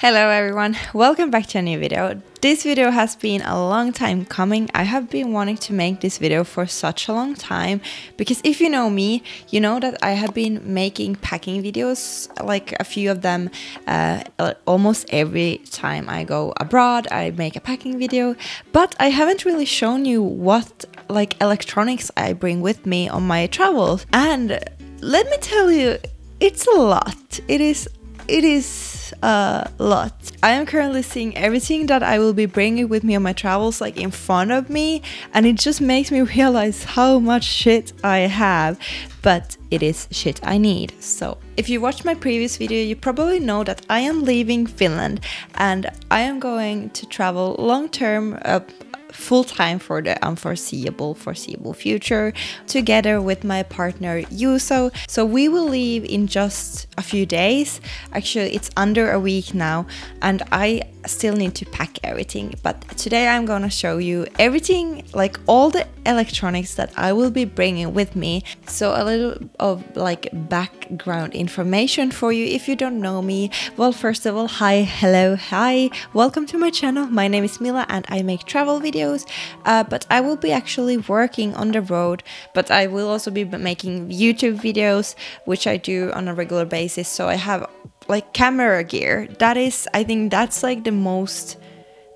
Hello everyone, welcome back to a new video. This video has been a long time coming. I have been wanting to make this video for such a long time because if you know me, you know that I have been making packing videos, like a few of them almost every time I go abroad. I make a packing video, but I haven't really shown you what like electronics I bring with me on my travels. And let me tell you, it's a lot. It is a lot. I am currently seeing everything that I will be bringing with me on my travels like in front of me, and it just makes me realize how much shit I have, but it is shit I need. So if you watched my previous video, you probably know that I am leaving Finland and I am going to travel long term, full-time for the foreseeable future together with my partner Yuso. So we will leave in just a few days. Actually, it's under a week now and I still need to pack everything, but today I'm gonna show you everything, like all the electronics that I will be bringing with me. So a little of like background information for you if you don't know me. Well, first of all, hi, welcome to my channel. My name is Mila and I make travel videos, but I will be actually working on the road, but I will also be making YouTube videos, which I do on a regular basis. So I have like camera gear. That is, I think that's like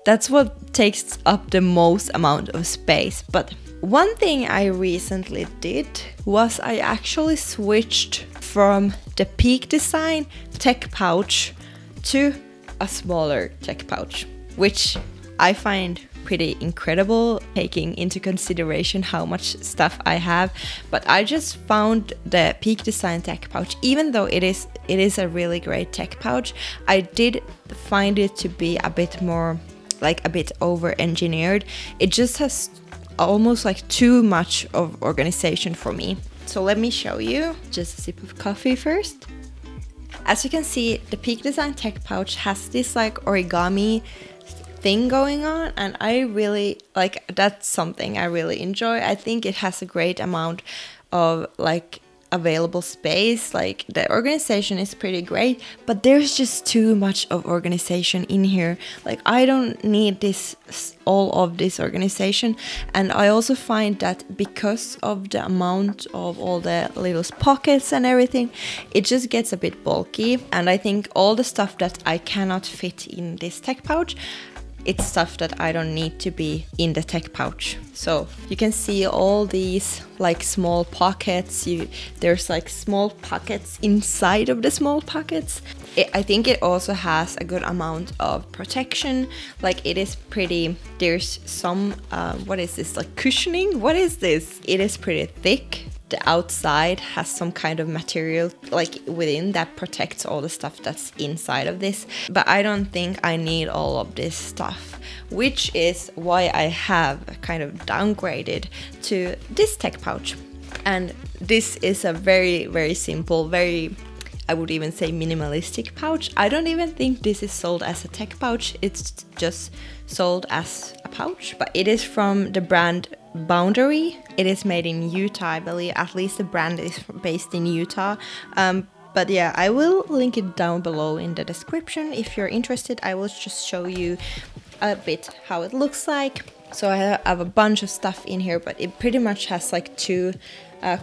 that's what takes up the most amount of space. But one thing I recently did was I actually switched from the Peak Design tech pouch to a smaller tech pouch, which I find pretty incredible, taking into consideration how much stuff I have. But I just found the Peak Design tech pouch, even though it is a really great tech pouch, I did find it to be a bit more, like a bit over-engineered. It just has almost like too much of organization for me. So let me show you. Just a sip of coffee first. As you can see, the Peak Design tech pouch has this like origami thing going on, and I really like, that's something I really enjoy. I think it has a great amount of like available space. Like the organization is pretty great, but there's just too much of organization in here. Like I don't need all of this organization. And I also find that because of the amount of all the little pockets and everything, it just gets a bit bulky. And I think all the stuff that I cannot fit in this tech pouch, it's stuff that I don't need to be in the tech pouch. So you can see all these like small pockets. There's like small pockets inside of the small pockets. I think it also has a good amount of protection. Like it is pretty, there's some, what is this, like cushioning? What is this? It is pretty thick. The outside has some kind of material like within that protects all the stuff that's inside of this. But I don't think I need all of this stuff, which is why I have kind of downgraded to this tech pouch. And this is a very, very simple, very, I would even say minimalistic pouch. I don't even think this is sold as a tech pouch. It's just sold as a pouch, but it is from the brand Boundary. It is made in Utah, I believe. At least the brand is based in Utah. But yeah, I will link it down below in the description. If you're interested, I will just show you a bit how it looks like. So I have a bunch of stuff in here, but it pretty much has like two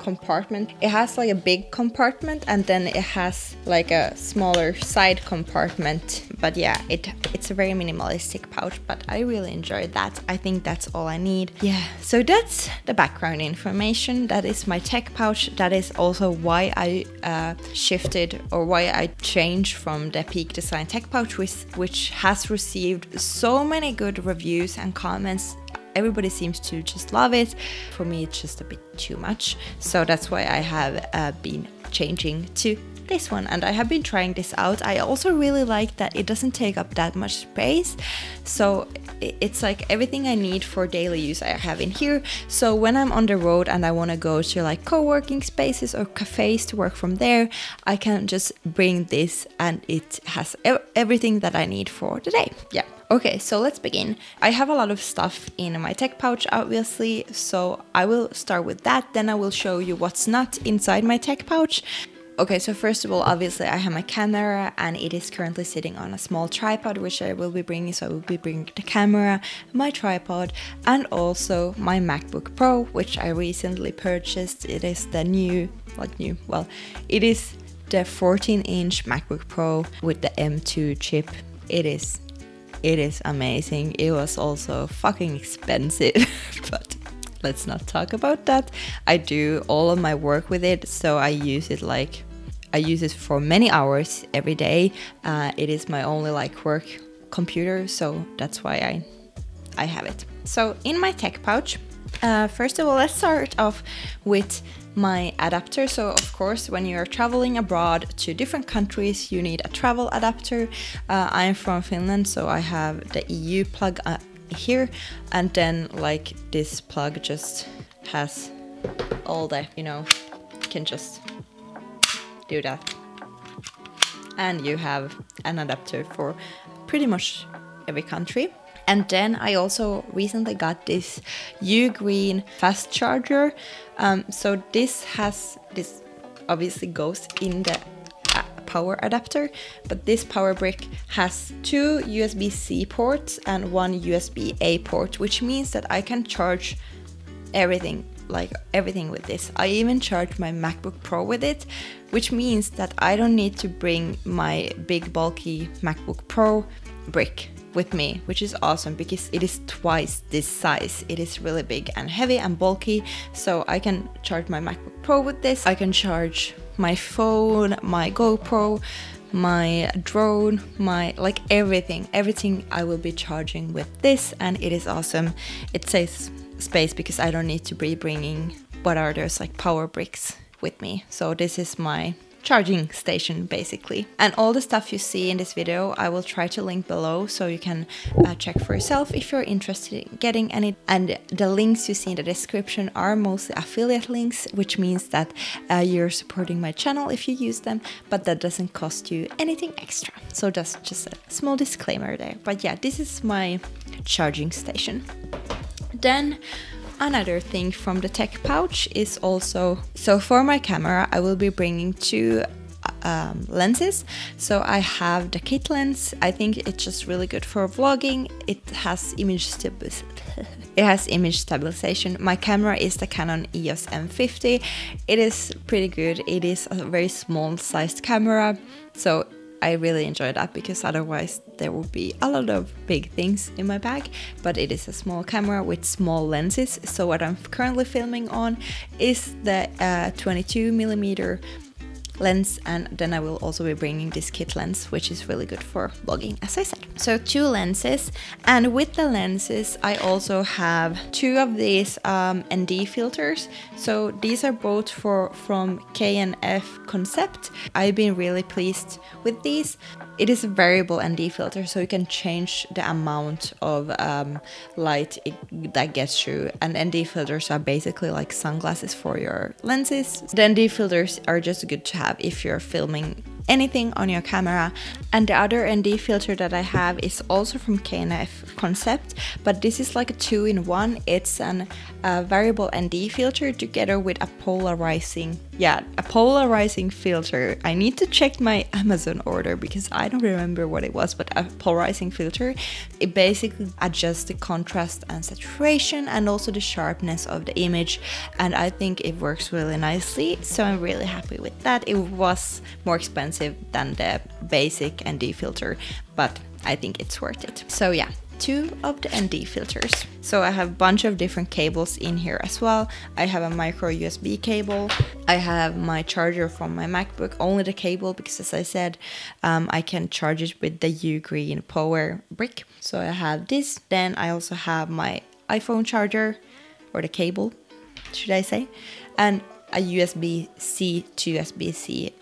compartment. It has like a big compartment and then it has like a smaller side compartment. But yeah, it's a very minimalistic pouch, but I really enjoy that. I think that's all I need. Yeah, so that's the background information. That is my tech pouch. That is also why I shifted, or why I changed from the Peak Design tech pouch, which has received so many good reviews and comments. Everybody seems to just love it. For me, it's just a bit too much. So that's why I have been changing to this one, and I have been trying this out. I also really like that it doesn't take up that much space. So it's like everything I need for daily use I have in here. So when I'm on the road and I want to go to like co-working spaces or cafes to work from there, I can just bring this and it has everything that I need for the day. Yeah. Okay, so let's begin. I have a lot of stuff in my tech pouch, obviously, so I will start with that. Then I will show you what's not inside my tech pouch. Okay, so first of all, obviously I have my camera and it is currently sitting on a small tripod, which I will be bringing. So I will be bringing the camera, my tripod, and also my MacBook Pro, which I recently purchased. It is the it is the 14-inch MacBook Pro with the M2 chip. It is amazing. It was also fucking expensive, but let's not talk about that. I do all of my work with it, so I use it for many hours every day. It is my only like work computer, so that's why I have it. So in my tech pouch, first of all, let's start off with my adapter. So of course, when you're traveling abroad to different countries, you need a travel adapter. I'm from Finland, so I have the EU plug here, and then like this plug just has all the, you can just do that, and you have an adapter for pretty much every country. And then I also recently got this Ugreen fast charger. So this obviously goes in the power adapter, but this power brick has 2 USB-C ports and 1 USB-A port, which means that I can charge everything with this. I even charge my MacBook Pro with it, which means that I don't need to bring my big bulky MacBook Pro brick with me, which is awesome because it is twice this size. It is really big and heavy and bulky, so I can charge my MacBook Pro with this. I can charge my phone, my GoPro, my drone, my everything I will be charging with this, and it is awesome. It saves space because I don't need to be bringing power bricks with me. So this is my charging station basically, and all the stuff you see in this video I will try to link below, so you can check for yourself if you're interested in getting any. And the links you see in the description are mostly affiliate links, which means that you're supporting my channel if you use them, but that doesn't cost you anything extra. So that's just a small disclaimer there. But yeah, this is my charging station. Then another thing from the tech pouch is also, so for my camera I will be bringing 2 lenses. So I have the kit lens. I think it's just really good for vlogging. It has image stabilization. My camera is the Canon EOS M50. It is pretty good. It is a very small sized camera, so I really enjoy that because otherwise there would be a lot of big things in my bag. But it is a small camera with small lenses. So what I'm currently filming on is the 22mm lens, and then I will also be bringing this kit lens, which is really good for vlogging, as I said. So 2 lenses, and with the lenses I also have 2 of these ND filters. So these are both from K&F Concept. I've been really pleased with these. It is a variable ND filter, so you can change the amount of light that gets through. And ND filters are basically like sunglasses for your lenses. The ND filters are just good to have if you're filming anything on your camera. And the other ND filter that I have is also from K&F Concept, but this is like a 2-in-1. It's an variable ND filter together with a polarizing filter. I need to check my Amazon order because I don't remember what it was, but a polarizing filter. It basically adjusts the contrast and saturation and also the sharpness of the image, and I think it works really nicely, so I'm really happy with that. It was more expensive than the basic ND filter, but I think it's worth it. So yeah, 2 of the ND filters. So I have a bunch of different cables in here as well. I have a micro USB cable. I have my charger from my MacBook, only the cable, because as I said, I can charge it with the Ugreen power brick. So I have this. Then I also have my iPhone charger, or the cable, should I say, and a USB-C to USB-C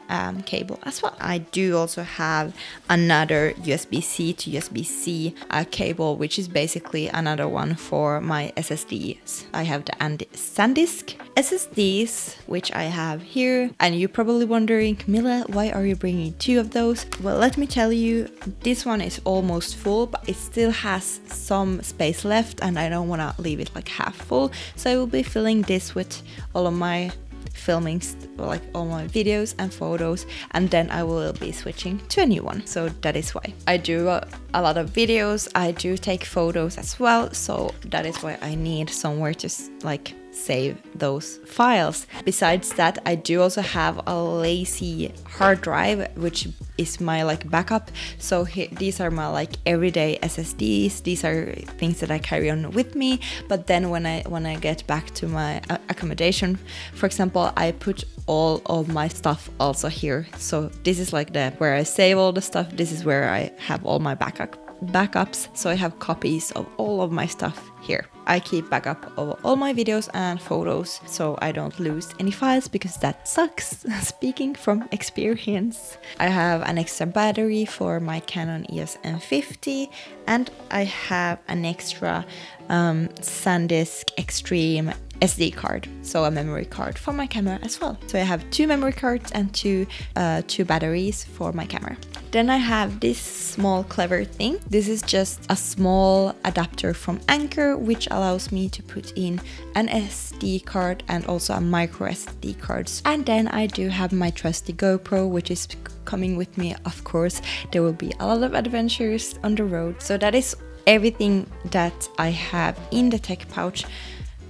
cable as well. I do also have another USB-C to USB-C cable, which is basically another one for my SSDs. I have the SanDisk SSDs, which I have here, and you're probably wondering, Mila, why are you bringing 2 of those? Well, let me tell you, this one is almost full, but it still has some space left, and I don't want to leave it like half full, so I will be filling this with all of my filming like all my videos and photos, and then I will be switching to a new one. So that is why I do a lot of videos. I do take photos as well, so that is why I need somewhere to like save those files. Besides that, I do also have a lazy hard drive, which is my like backup. So these are my like everyday SSDs. These are things that I carry on with me, but then when I get back to my accommodation, for example, I put all of my stuff also here. So this is like where I save all the stuff. This is where I have all my backups, so I have copies of all of my stuff here. I keep backup of all my videos and photos so I don't lose any files, because that sucks. Speaking from experience. I have an extra battery for my Canon EOS M50, and I have an extra SanDisk Extreme SD card, so a memory card for my camera as well. So I have 2 memory cards and two batteries for my camera. Then I have this small clever thing. This is just a small adapter from Anchor, which allows me to put in an SD card and also a micro SD cards. And then I do have my trusty GoPro, which is coming with me. Of course, there will be a lot of adventures on the road. So that is everything that I have in the tech pouch.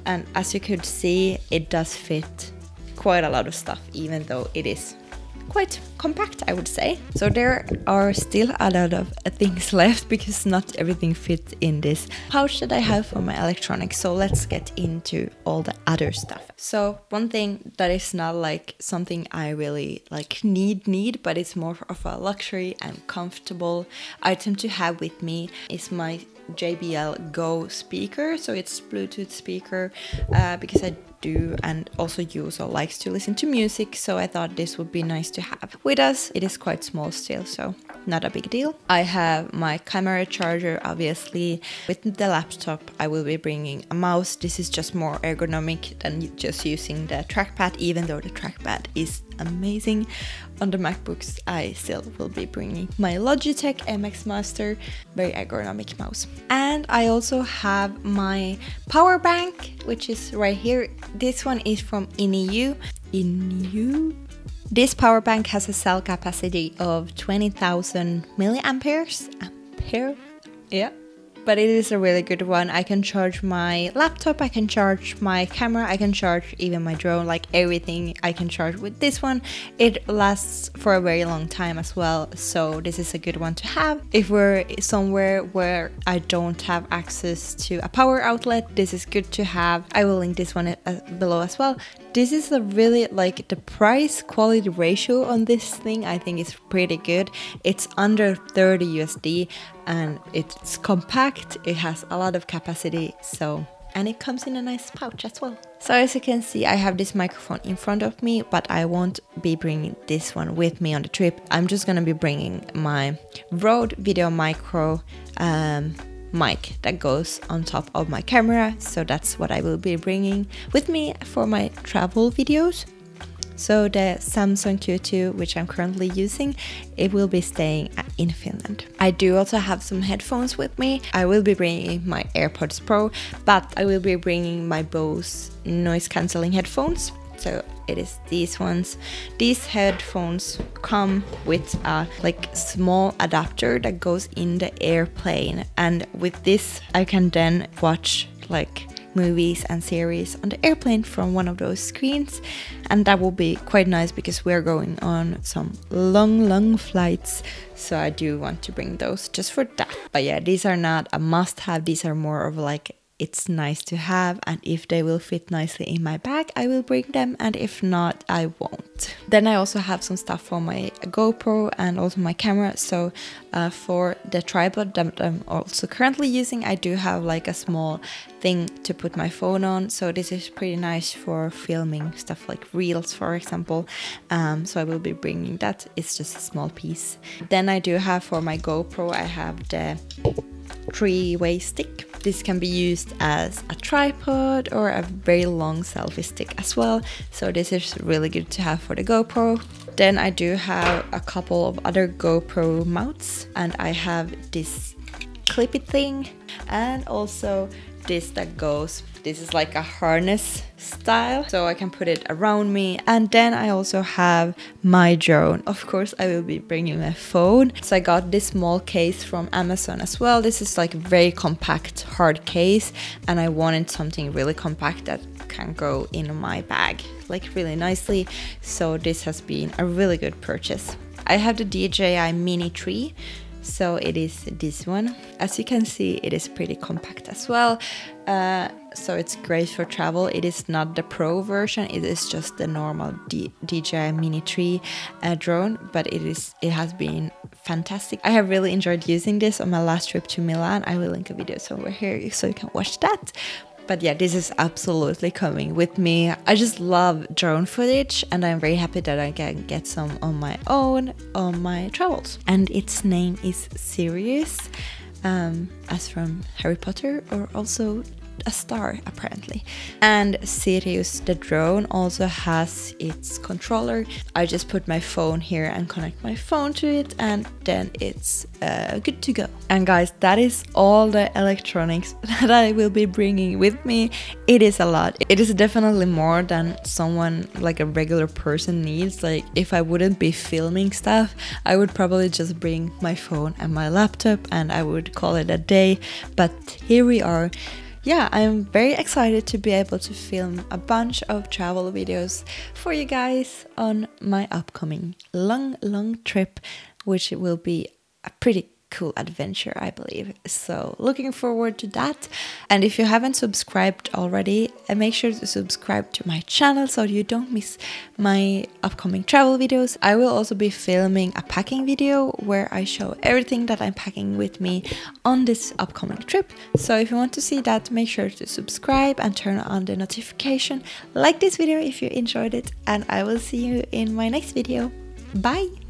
And as you could see, it does fit quite a lot of stuff, even though it is quite compact, I would say. So there are still a lot of things left, because not everything fits in this pouch that I have for my electronics. So let's get into all the other stuff. So one thing that is not like something I really like need, but it's more of a luxury and comfortable item to have with me is my JBL Go speaker. So it's Bluetooth speaker, because I do and also you also likes to listen to music, so I thought this would be nice to have with us. It is quite small still, so not a big deal. I have my camera charger, obviously. With the laptop I will be bringing a mouse. This is just more ergonomic than just using the trackpad, even though the trackpad is amazing. On the MacBooks I still will be bringing my Logitech MX Master, very ergonomic mouse. And I also have my power bank, which is right here. This one is from Inu. This power bank has a cell capacity of 20,000 milliamperes. Yeah. But it is a really good one. I can charge my laptop, I can charge my camera, I can charge even my drone, like everything I can charge with this one. It lasts for a very long time as well, so this is a good one to have. If we're somewhere where I don't have access to a power outlet, this is good to have. I will link this one below as well. This is a really, like, the price quality ratio on this thing I think is pretty good. It's under 30 USD and it's compact, it has a lot of capacity, so, and it comes in a nice pouch as well. So as you can see, I have this microphone in front of me, but I won't be bringing this one with me on the trip. I'm just gonna be bringing my Rode Video Micro mic that goes on top of my camera, so that's what I will be bringing with me for my travel videos. So the Samsung Q2, which I'm currently using, it will be staying in Finland. I do also have some headphones with me. I will be bringing my AirPods Pro, but I will be bringing my Bose noise cancelling headphones. So it is these ones. These headphones come with a like small adapter that goes in the airplane, and with this I can then watch like movies and series on the airplane from one of those screens, and that will be quite nice because we're going on some long flights, so I do want to bring those just for that. But yeah, these are not a must-have, these are more of like it's nice to have, and if they will fit nicely in my bag I will bring them, and if not I won't. Then I also have some stuff for my GoPro and also my camera. So for the tripod that I'm also currently using, I do have like a small thing to put my phone on, so this is pretty nice for filming stuff like reels, for example. So I will be bringing that. It's just a small piece. Then I do have for my GoPro, I have the 3-way stick. This can be used as a tripod or a very long selfie stick as well, so this is really good to have for the GoPro. Then I do have a couple of other GoPro mounts, and I have this clippy thing and also this that goes This is like a harness style, so I can put it around me. And then I also have my drone. Of course, I will be bringing my phone. So I got this small case from Amazon as well. This is like a very compact hard case, and I wanted something really compact that can go in my bag like really nicely. So this has been a really good purchase. I have the DJI Mini 3. So it is this one. As you can see, it is pretty compact as well. So it's great for travel. It is not the Pro version, it is just the normal DJI Mini 3 drone, but it has been fantastic. I have really enjoyed using this on my last trip to Milan. I will link a video somewhere here so you can watch that. But yeah, this is absolutely coming with me. I just love drone footage, and I'm very happy that I can get some on my own on my travels. And its name is Sirius, as from Harry Potter, or also a star apparently. And Sirius the drone also has its controller. I just put my phone here and connect my phone to it, and then it's good to go. And guys, that is all the electronics that I will be bringing with me. It is a lot. It is definitely more than someone like a regular person needs. Like if I wouldn't be filming stuff, I would probably just bring my phone and my laptop and I would call it a day. But here we are. Yeah, I'm very excited to be able to film a bunch of travel videos for you guys on my upcoming long trip, which will be a pretty cool adventure, I believe. So looking forward to that. And if you haven't subscribed already, make sure to subscribe to my channel so you don't miss my upcoming travel videos. I will also be filming a packing video where I show everything that I'm packing with me on this upcoming trip. So if you want to see that, make sure to subscribe and turn on the notification. Like this video if you enjoyed it, and I will see you in my next video. Bye!